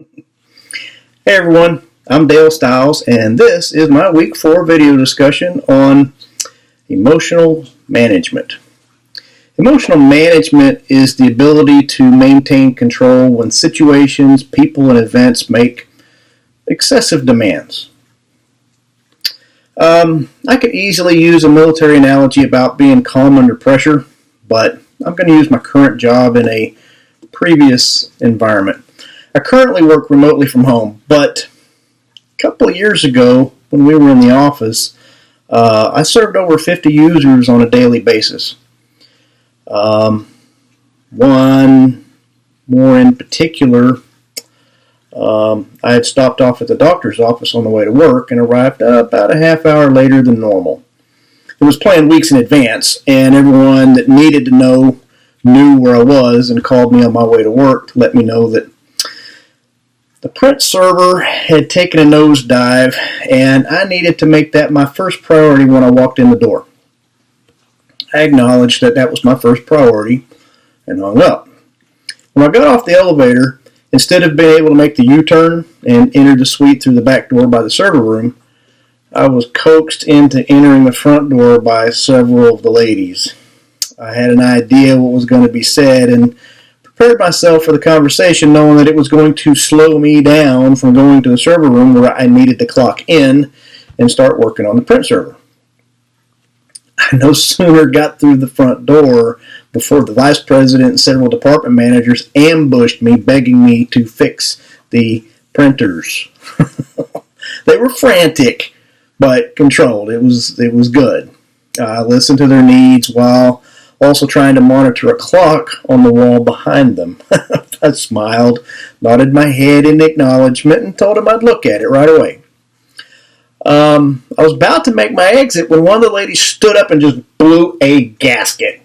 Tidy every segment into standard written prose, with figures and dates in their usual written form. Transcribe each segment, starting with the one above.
Hey everyone, I'm Dale Stiles, and this is my Week 4 video discussion on emotional management. Emotional management is the ability to maintain control when situations, people, and events make excessive demands. I could easily use a military analogy about being calm under pressure, but I'm going to use my current job in a previous environment. I currently work remotely from home, but a couple of years ago when we were in the office, I served over 50 users on a daily basis. One more in particular, I had stopped off at the doctor's office on the way to work and arrived about a half hour later than normal. It was planned weeks in advance, and everyone that needed to know knew where I was and called me on my way to work to let me know that the print server had taken a nosedive, and I needed to make that my first priority when I walked in the door. I acknowledged that that was my first priority and hung up. When I got off the elevator, instead of being able to make the U-turn and enter the suite through the back door by the server room, I was coaxed into entering the front door by several of the ladies. I had an idea what was going to be said and prepared myself for the conversation, knowing that it was going to slow me down from going to the server room where I needed to clock in and start working on the print server. I no sooner got through the front door before the vice president and several department managers ambushed me, begging me to fix the printers. They were frantic, but controlled. It was good. I listened to their needs while also trying to monitor a clock on the wall behind them. I smiled, nodded my head in acknowledgement, and told them I'd look at it right away. I was about to make my exit when one of the ladies stood up and just blew a gasket.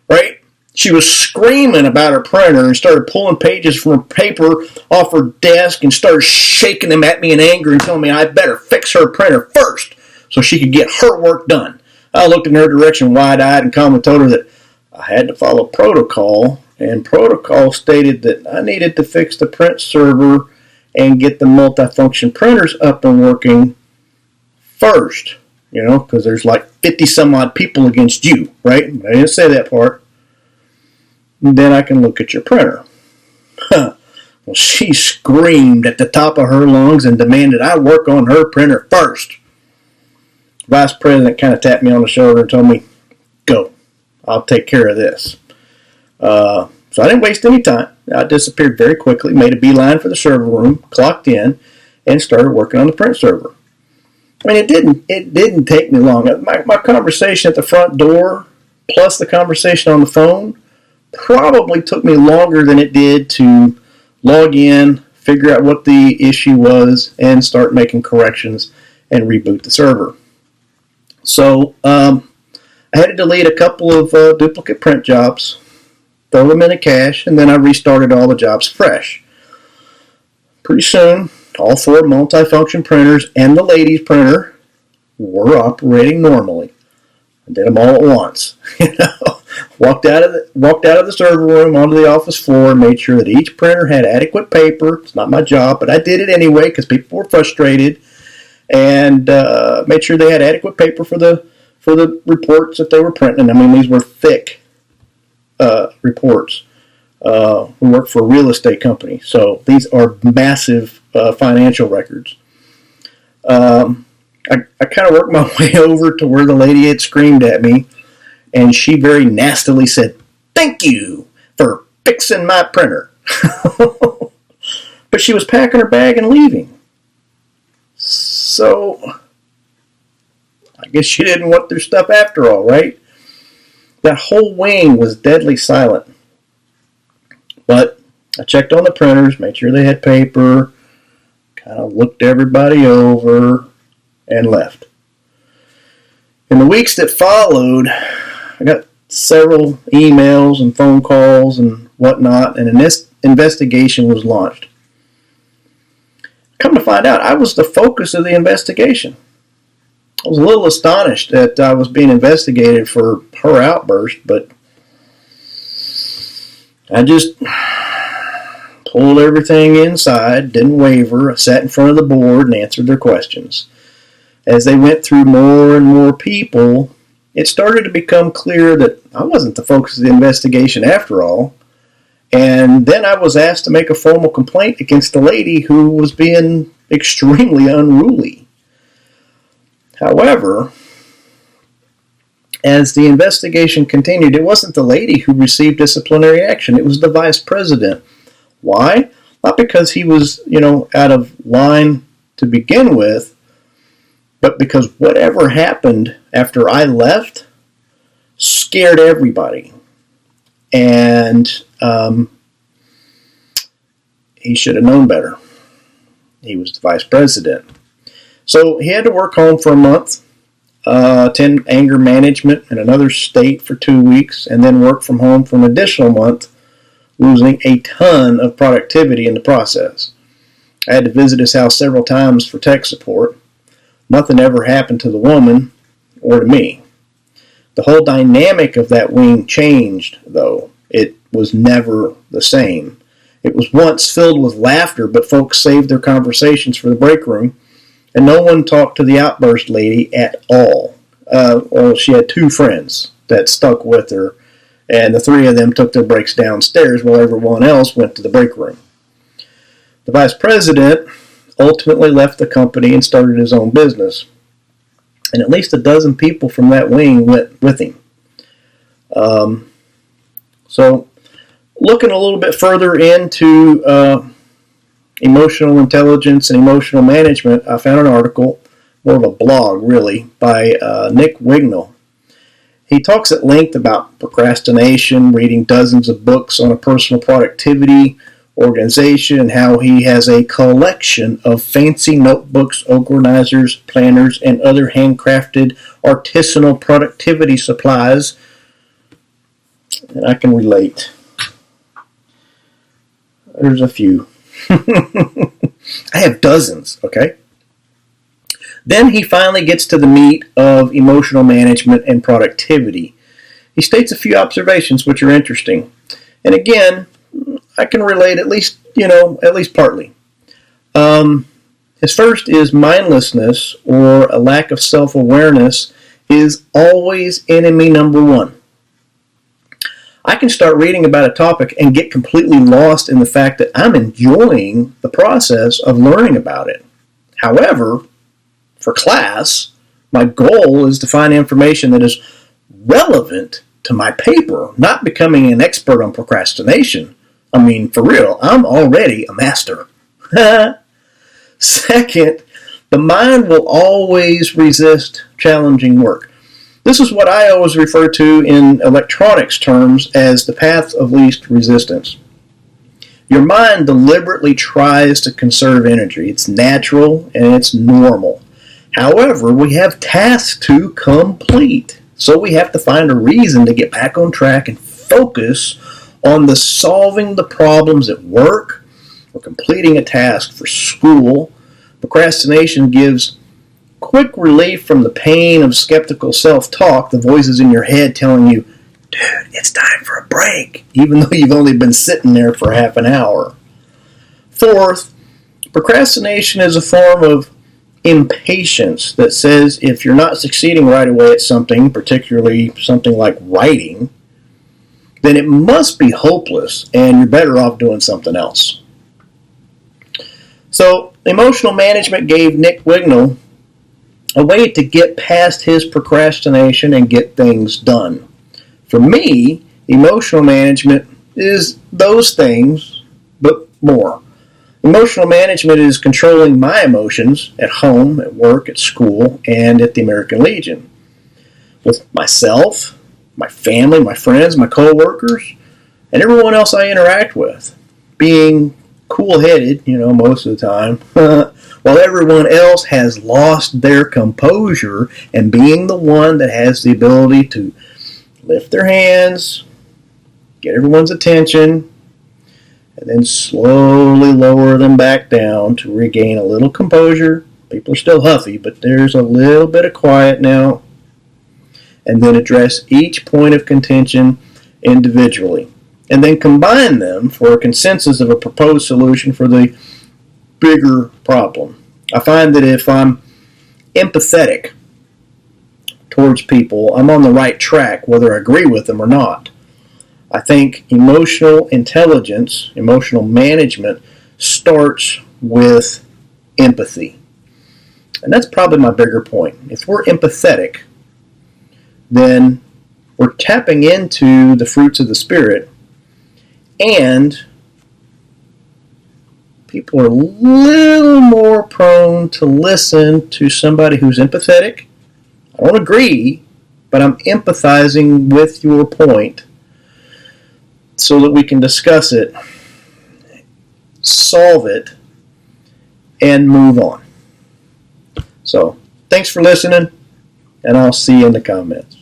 Right? She was screaming about her printer and started pulling pages from her paper off her desk and started shaking them at me in anger and telling me I better fix her printer first so she could get her work done. I looked in her direction wide-eyed and calmly told her that I had to follow protocol, and protocol stated that I needed to fix the print server and get the multifunction printers up and working first, because there's like 50-some-odd people against you, right? I didn't say that part. And then I can look at your printer. Well, she screamed at the top of her lungs and demanded I work on her printer first. Vice President kind of tapped me on the shoulder and told me, go, I'll take care of this. So I didn't waste any time. I disappeared very quickly, made a beeline for the server room, clocked in, and started working on the print server. I mean, it didn't take me long. My conversation at the front door, plus the conversation on the phone, probably took me longer than it did to log in, figure out what the issue was, and start making corrections and reboot the server. So I had to delete a couple of duplicate print jobs, throw them in a cache, and then I restarted all the jobs fresh. Pretty soon, all 4 multifunction printers and the ladies' printer were operating normally. I did them all at once. Walked out of the server room onto the office floor and made sure that each printer had adequate paper. It's not my job, but I did it anyway because people were frustrated. And made sure they had adequate paper for the reports that they were printing. I mean, these were thick reports. We work for a real estate company, so these are massive financial records. I kind of worked my way over to where the lady had screamed at me, and she very nastily said, "Thank you for fixing my printer." But she was packing her bag and leaving. So, I guess she didn't want their stuff after all, right? That whole wing was deadly silent. But I checked on the printers, made sure they had paper, kind of looked everybody over, and left. In the weeks that followed, I got several emails and phone calls and whatnot, and an investigation was launched. Come to find out, I was the focus of the investigation. I was a little astonished that I was being investigated for her outburst, but I just pulled everything inside, didn't waver. I sat in front of the board and answered their questions. As they went through more and more people, it started to become clear that I wasn't the focus of the investigation after all. And then I was asked to make a formal complaint against the lady who was being extremely unruly. However, as the investigation continued, it wasn't the lady who received disciplinary action. It was the vice president. Why? Not because he was, out of line to begin with, but because whatever happened after I left scared everybody. And he should have known better. He was the vice president. So he had to work home for a month, attend anger management in another state for 2 weeks, and then work from home for an additional month, losing a ton of productivity in the process. I had to visit his house several times for tech support. Nothing ever happened to the woman or to me. The whole dynamic of that wing changed, though. It was never the same. It was once filled with laughter, but folks saved their conversations for the break room, and no one talked to the outburst lady at all. Well, she had 2 friends that stuck with her, and the 3 of them took their breaks downstairs while everyone else went to the break room. The vice president ultimately left the company and started his own business, and at least a dozen people from that wing went with him. So, looking a little bit further into emotional intelligence and emotional management, I found an article, more of a blog really, by Nick Wignall. He talks at length about procrastination, reading dozens of books on a personal productivity organization, and how he has a collection of fancy notebooks, organizers, planners, and other handcrafted artisanal productivity supplies. And I can relate. There's a few. I have dozens, okay? Then he finally gets to the meat of emotional management and productivity. He states a few observations which are interesting. And again, I can relate at least partly. His first is mindlessness, or a lack of self-awareness, is always enemy number 1. I can start reading about a topic and get completely lost in the fact that I'm enjoying the process of learning about it. However, for class, my goal is to find information that is relevant to my paper, not becoming an expert on procrastination. I mean, for real, I'm already a master. Second, the mind will always resist challenging work. This is what I always refer to in electronics terms as the path of least resistance. Your mind deliberately tries to conserve energy. It's natural and it's normal. However, we have tasks to complete. So we have to find a reason to get back on track and focus on solving the problems at work or completing a task for school. Procrastination gives quick relief from the pain of skeptical self-talk, the voices in your head telling you, dude, it's time for a break, even though you've only been sitting there for half an hour. Fourth, procrastination is a form of impatience that says if you're not succeeding right away at something, particularly something like writing, then it must be hopeless and you're better off doing something else. So, emotional management gave Nick Wignall a way to get past his procrastination and get things done. For me, emotional management is those things, but more. Emotional management is controlling my emotions at home, at work, at school, and at the American Legion. With myself, my family, my friends, my co-workers, and everyone else I interact with. Being cool-headed, most of the time, while everyone else has lost their composure, and being the one that has the ability to lift their hands, get everyone's attention, and then slowly lower them back down to regain a little composure. People are still huffy, but there's a little bit of quiet now. And then address each point of contention individually. and then combine them for a consensus of a proposed solution for the bigger problem. I find that if I'm empathetic towards people, I'm on the right track, whether I agree with them or not. I think emotional intelligence, emotional management, starts with empathy. And that's probably my bigger point. If we're empathetic, then we're tapping into the fruits of the Spirit, and people are a little more prone to listen to somebody who's empathetic. I don't agree, but I'm empathizing with your point so that we can discuss it, solve it, and move on. So, thanks for listening, and I'll see you in the comments.